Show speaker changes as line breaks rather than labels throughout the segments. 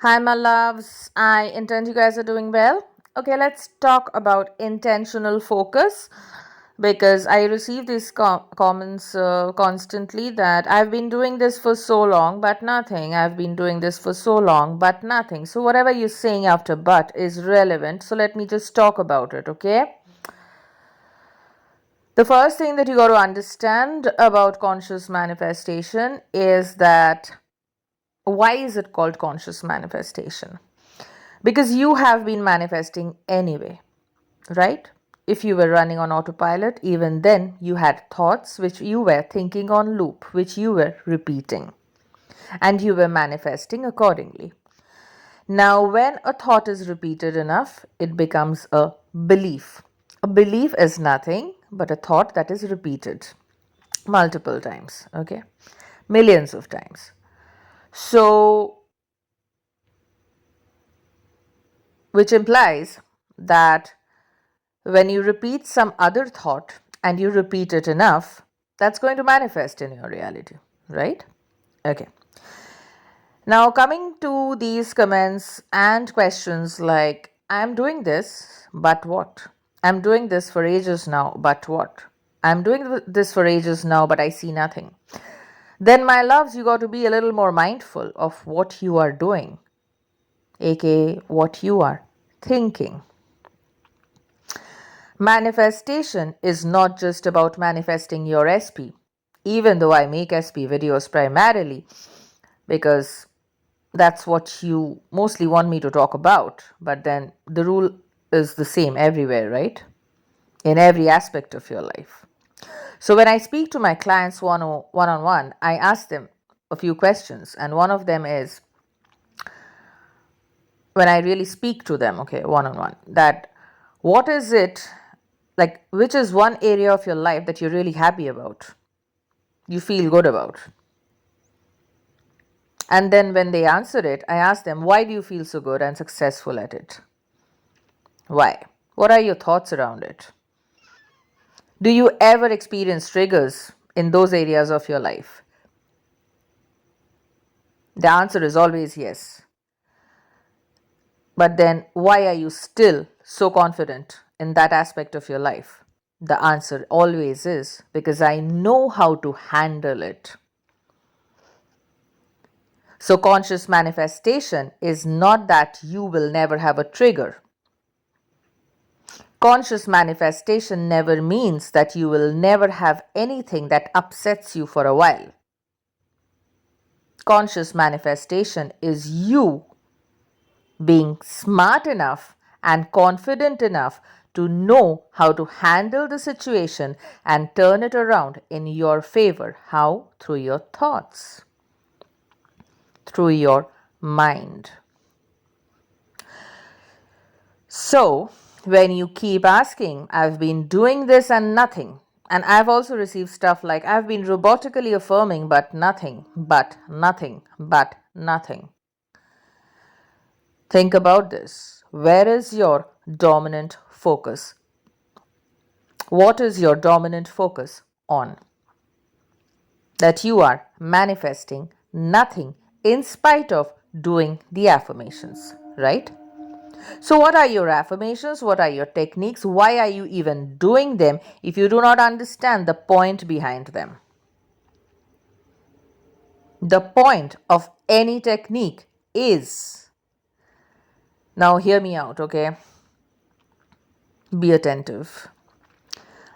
Hi, my loves. I intend you guys are doing well. Okay, let's talk about intentional focus because I receive these comments constantly that I've been doing this for so long but nothing. I've been doing this for so long but nothing. So, whatever you're saying after but is relevant. So, let me just talk about it, okay? The first thing that you got to understand about conscious manifestation is that why is it called conscious manifestation? Because you have been manifesting anyway, right? If you were running on autopilot, even then you had thoughts which you were thinking on loop, which you were repeating, and you were manifesting accordingly. Now, when a thought is repeated enough, it becomes a belief. A belief is nothing but a thought that is repeated multiple times, okay? Millions of times. So, which implies that when you repeat some other thought and you repeat it enough, that's going to manifest in your reality, right? Okay. Now, coming to these comments and questions like, I'm doing this, but what? I'm doing this for ages now, but what? I'm doing this for ages now, but I see nothing. Then, my loves, you got to be a little more mindful of what you are doing, aka what you are thinking. Manifestation is not just about manifesting your SP, even though I make SP videos primarily because that's what you mostly want me to talk about. But then the rule is the same everywhere, right? In every aspect of your life. So when I speak to my clients one on one, I ask them a few questions, and one of them is when I really speak to them, okay, one on one, that what is it like, which is one area of your life that you're really happy about, you feel good about? And then when they answer it, I ask them, why do you feel so good and successful at it? Why? What are your thoughts around it? Do you ever experience triggers in those areas of your life? The answer is always yes. But then why are you still so confident in that aspect of your life? The answer always is because I know how to handle it. So, conscious manifestation is not that you will never have a trigger. Conscious manifestation never means that you will never have anything that upsets you for a while. Conscious manifestation is you being smart enough and confident enough to know how to handle the situation and turn it around in your favor. How? Through your thoughts, through your mind. So, when you keep asking, I've been doing this and nothing, and I've also received stuff like, I've been robotically affirming, but nothing, but nothing, but nothing. Think about this. Where is your dominant focus? What is your dominant focus on? That you are manifesting nothing in spite of doing the affirmations, right? So, what are your affirmations? What are your techniques? Why are you even doing them if you do not understand the point behind them? The point of any technique is, now hear me out, okay? Be attentive.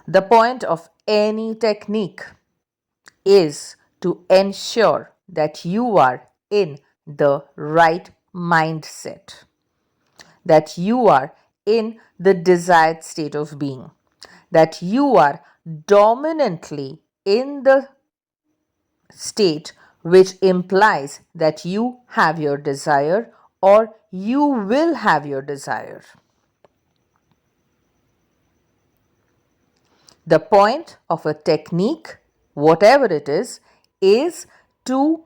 The point of any technique is to ensure that you are in the right mindset, that you are in the desired state of being, that you are dominantly in the state which implies that you have your desire or you will have your desire. The point of a technique, whatever it is to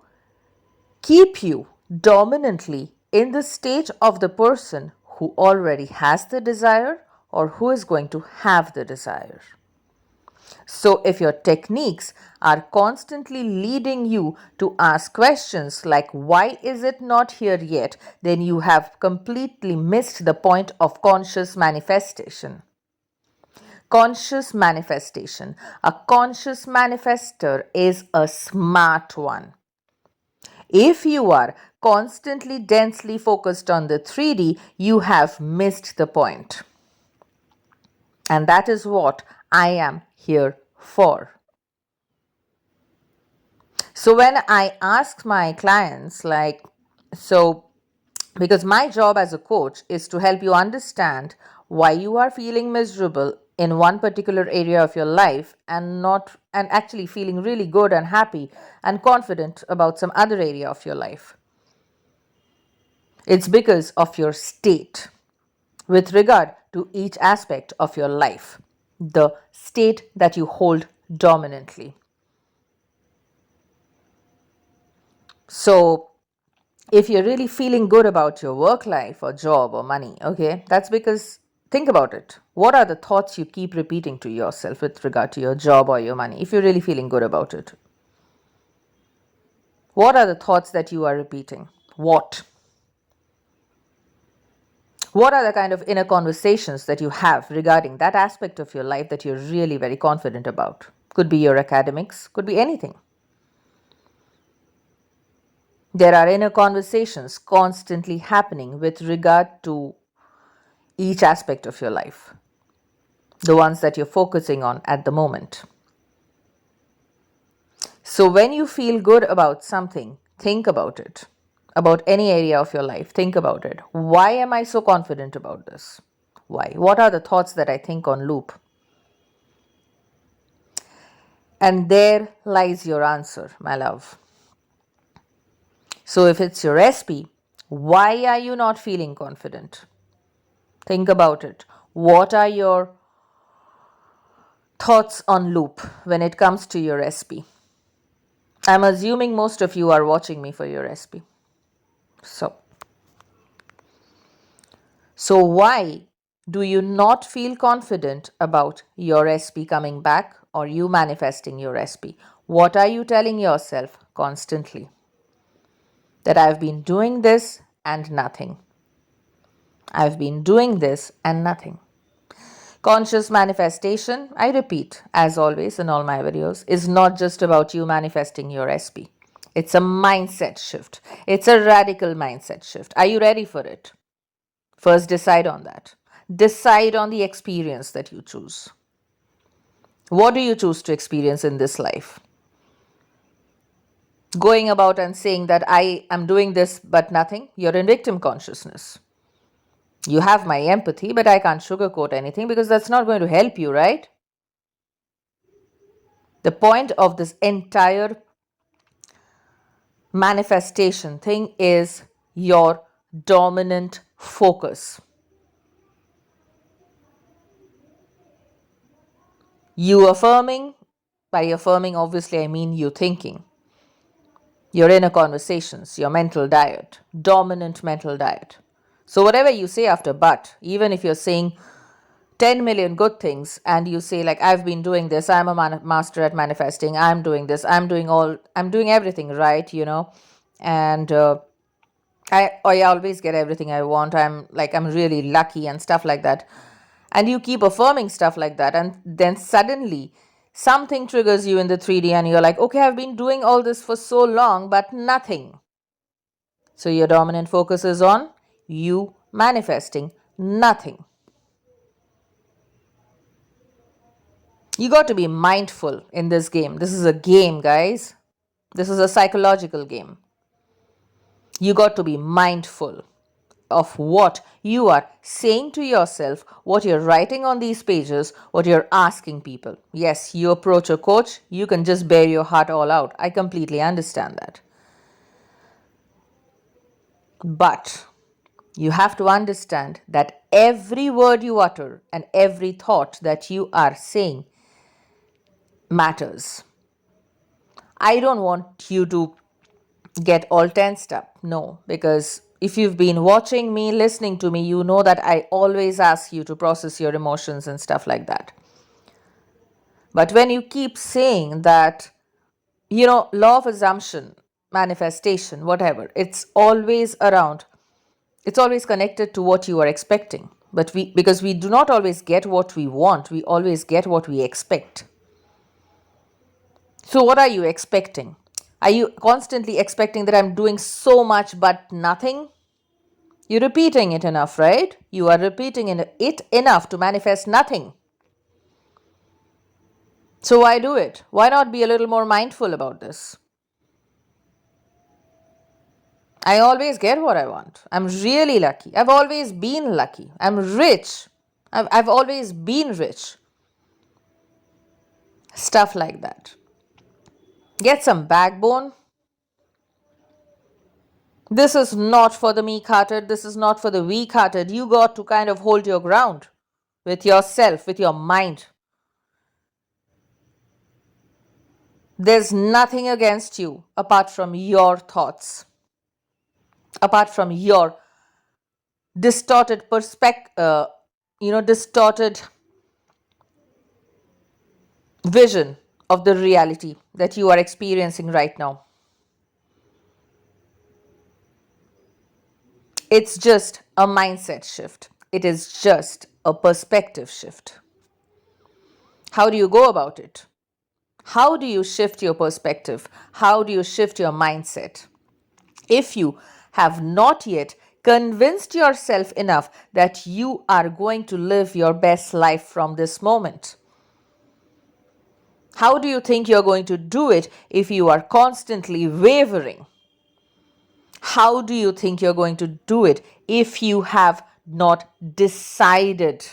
keep you dominantly in the state of the person who already has the desire or who is going to have the desire. So, if your techniques are constantly leading you to ask questions like, why is it not here yet? Then you have completely missed the point of conscious manifestation. Conscious manifestation. A conscious manifester is a smart one. If you are constantly densely focused on the 3D, you have missed the point. And that is what I am here for. So when I ask my clients, like, so because my job as a coach is to help you understand why you are feeling miserable in one particular area of your life and actually feeling really good and happy and confident about some other area of your life. It's because of your state with regard to each aspect of your life, the state that you hold dominantly. So, if you're really feeling good about your work life or job or money, okay, that's because, think about it. What are the thoughts you keep repeating to yourself with regard to your job or your money if you're really feeling good about it? What are the thoughts that you are repeating? What? What are the kind of inner conversations that you have regarding that aspect of your life that you're really very confident about? Could be your academics, could be anything. There are inner conversations constantly happening with regard to each aspect of your life, the ones that you're focusing on at the moment. So when you feel good about something, think about it. About any area of your life, think about it. Why am I so confident about this? Why? What are the thoughts that I think on loop? And there lies your answer, my love. So if it's your SP, why are you not feeling confident? Think about it. What are your thoughts on loop when it comes to your SP? I'm assuming most of you are watching me for your SP. So why do you not feel confident about your SP coming back or you manifesting your SP? What are you telling yourself constantly? That I've been doing this and nothing. I've been doing this and nothing. Conscious manifestation, I repeat, as always in all my videos, is not just about you manifesting your SP. It's a mindset shift. It's a radical mindset shift. Are you ready for it? First, decide on that. Decide on the experience that you choose. What do you choose to experience in this life? Going about and saying that I am doing this but nothing, you're in victim consciousness. You have my empathy, but I can't sugarcoat anything because that's not going to help you, right? The point of this entire manifestation thing is your dominant focus. You affirming, by affirming, obviously, I mean you thinking. Your inner conversations, your mental diet, dominant mental diet. So, whatever you say after but, even if you're saying 10 million good things and you say, like, I've been doing this, I'm a master at manifesting, I'm doing this, I'm doing everything right, and I always get everything I want, I'm really lucky and stuff like that. And you keep affirming stuff like that, and then suddenly something triggers you in the 3D and you're like, okay, I've been doing all this for so long but nothing. So your dominant focus is on you manifesting nothing. You got to be mindful in this game. This is a game, guys. This is a psychological game. You got to be mindful of what you are saying to yourself, what you're writing on these pages, what you're asking people. Yes, you approach a coach, you can just bare your heart all out. I completely understand that. But you have to understand that every word you utter and every thought that you are saying matters. I don't want you to get all tensed up. No, because if you've been watching me, listening to me, you know that I always ask you to process your emotions and stuff like that. But when you keep saying that, law of assumption, manifestation, whatever, it's always connected to what you are expecting. But because we do not always get what we want, we always get what we expect. So, what are you expecting? Are you constantly expecting that I'm doing so much but nothing? You're repeating it enough, right? You are repeating it enough to manifest nothing. So, why do it? Why not be a little more mindful about this? I always get what I want. I'm really lucky. I've always been lucky. I'm rich. I've always been rich. Stuff like that. Get some backbone. This is not for the meek hearted. This is not for the weak hearted. You got to kind of hold your ground with yourself, with your mind. There's nothing against you apart from your thoughts, apart from your distorted distorted vision of the reality that you are experiencing right now. It's just a mindset shift. It is just a perspective shift. How do you go about it? How do you shift your perspective? How do you shift your mindset? If you have not yet convinced yourself enough that you are going to live your best life from this moment, how do you think you're going to do it if you are constantly wavering? How do you think you're going to do it if you have not decided?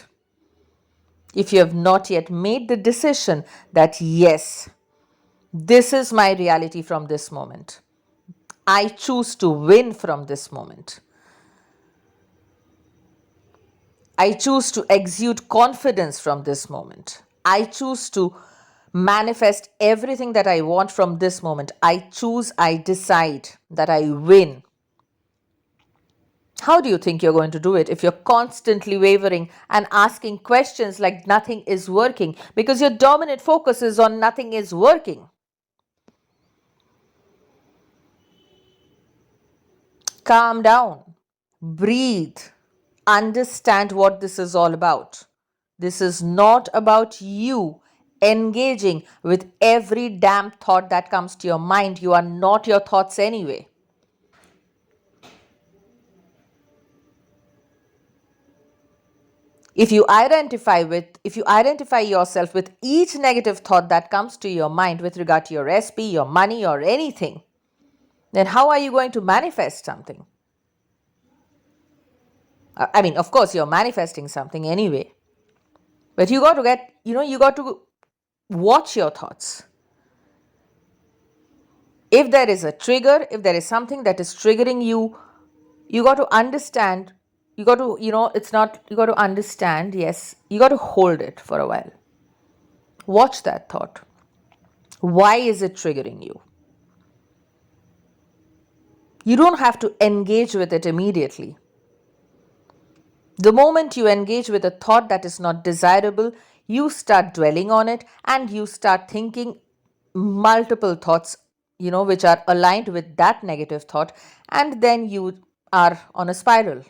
If you have not yet made the decision that, yes, this is my reality from this moment. I choose to win from this moment. I choose to exude confidence from this moment. I choose to manifest everything that I want from this moment. I decide that I win. How do you think you're going to do it if you're constantly wavering and asking questions like nothing is working because your dominant focus is on nothing is working? Calm down, breathe, understand what this is all about. This is not about you engaging with every damn thought that comes to your mind. You are not your thoughts anyway. If you identify yourself with each negative thought that comes to your mind with regard to your SP, your money, or anything, then how are you going to manifest something? I mean, of course, you're manifesting something anyway. But you got to watch your thoughts. If there is a trigger, if there is something that is triggering you, you got to understand. You got to, it's not, you got to understand, yes, you got to hold it for a while. Watch that thought. Why is it triggering you? You don't have to engage with it immediately. The moment you engage with a thought that is not desirable, you start dwelling on it and you start thinking multiple thoughts, which are aligned with that negative thought, and then you are on a spiral.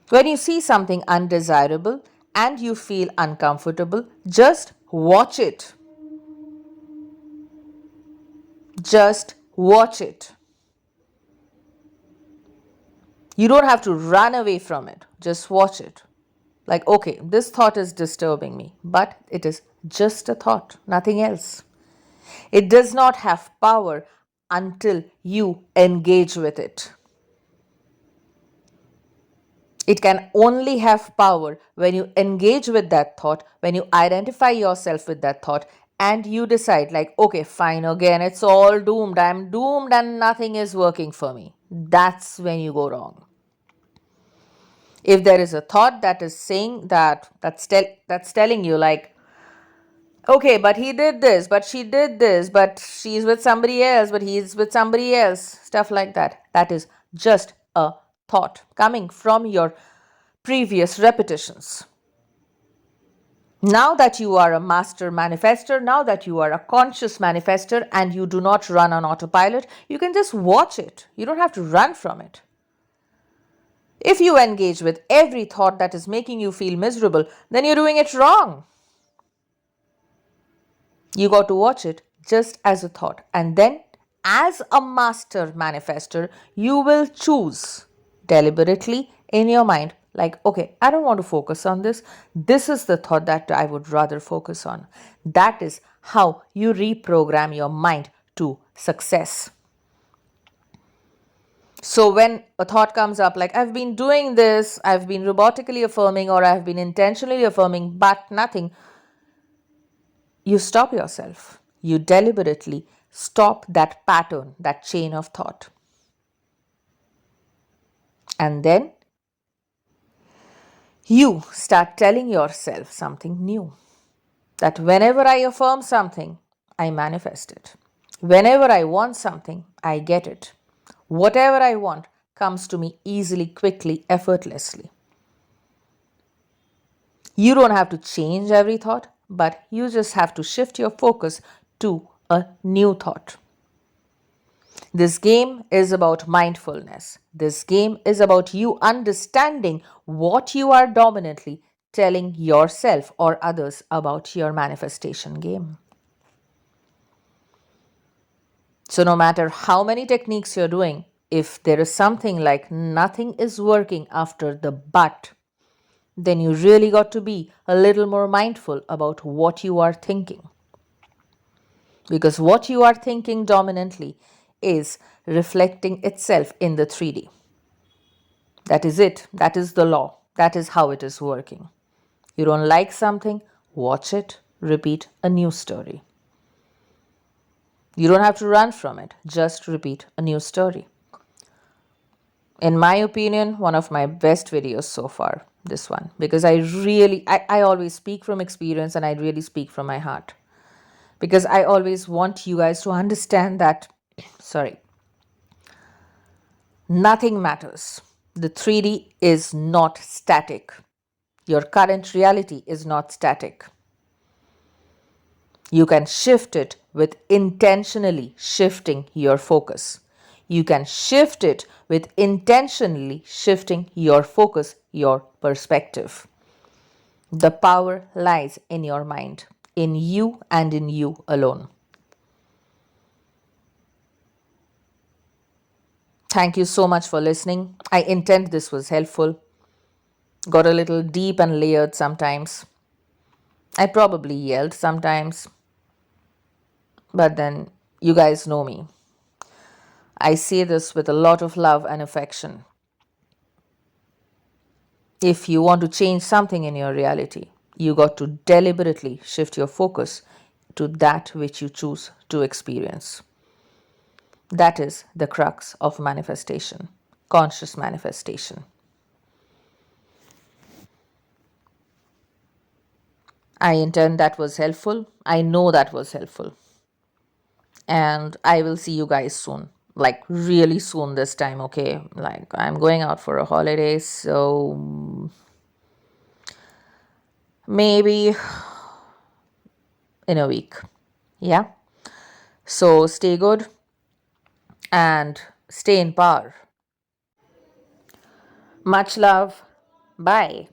When you see something undesirable and you feel uncomfortable, just watch it. Just watch it. You don't have to run away from it. Just watch it. Like, okay, this thought is disturbing me, but it is just a thought, nothing else. It does not have power until you engage with it. It can only have power when you engage with that thought, when you identify yourself with that thought, and you decide, like, okay, fine, again, it's all doomed. I'm doomed and nothing is working for me. That's when you go wrong. If there is a thought that is saying that's telling you, like, okay, but he did this, but she did this, but she's with somebody else, but he's with somebody else, stuff like that, that is just a thought coming from your previous repetitions. Now that you are a master manifester, now that you are a conscious manifester and you do not run on autopilot, you can just watch it. You don't have to run from it. If you engage with every thought that is making you feel miserable, then you're doing it wrong. You got to watch it just as a thought. And then, as a master manifester, you will choose deliberately in your mind, like, okay, I don't want to focus on this. This is the thought that I would rather focus on. That is how you reprogram your mind to success. So when a thought comes up like, I've been doing this, I've been robotically affirming, or I've been intentionally affirming, but nothing, you stop yourself. You deliberately stop that pattern, that chain of thought. And then you start telling yourself something new. That whenever I affirm something, I manifest it. Whenever I want something, I get it. Whatever I want comes to me easily, quickly, effortlessly. You don't have to change every thought, but you just have to shift your focus to a new thought. This game is about mindfulness. This game is about you understanding what you are dominantly telling yourself or others about your manifestation game. So, no matter how many techniques you're doing, if there is something like nothing is working after the but, then you really got to be a little more mindful about what you are thinking. Because what you are thinking dominantly is reflecting itself in the 3D. That is it. That is the law. That is how it is working. You don't like something, watch it, repeat a new story. You don't have to run from it, just repeat a new story. In my opinion, one of my best videos so far, this one, because I always speak from experience and I really speak from my heart. Because I always want you guys to understand that, sorry, nothing matters. The 3D is not static. Your current reality is not static. You can shift it with intentionally shifting your focus. You can shift it with intentionally shifting your focus, your perspective. The power lies in your mind, in you and in you alone. Thank you so much for listening. I intend this was helpful. Got a little deep and layered sometimes. I probably yelled sometimes. But then you guys know me. I say this with a lot of love and affection. If you want to change something in your reality, you got to deliberately shift your focus to that which you choose to experience. That is the crux of manifestation, conscious manifestation. I intend that was helpful. I know that was helpful. And I will see you guys soon. Like really soon this time, okay? Like I'm going out for a holiday, so maybe in a week. Yeah? So stay good and stay in power. Much love. Bye.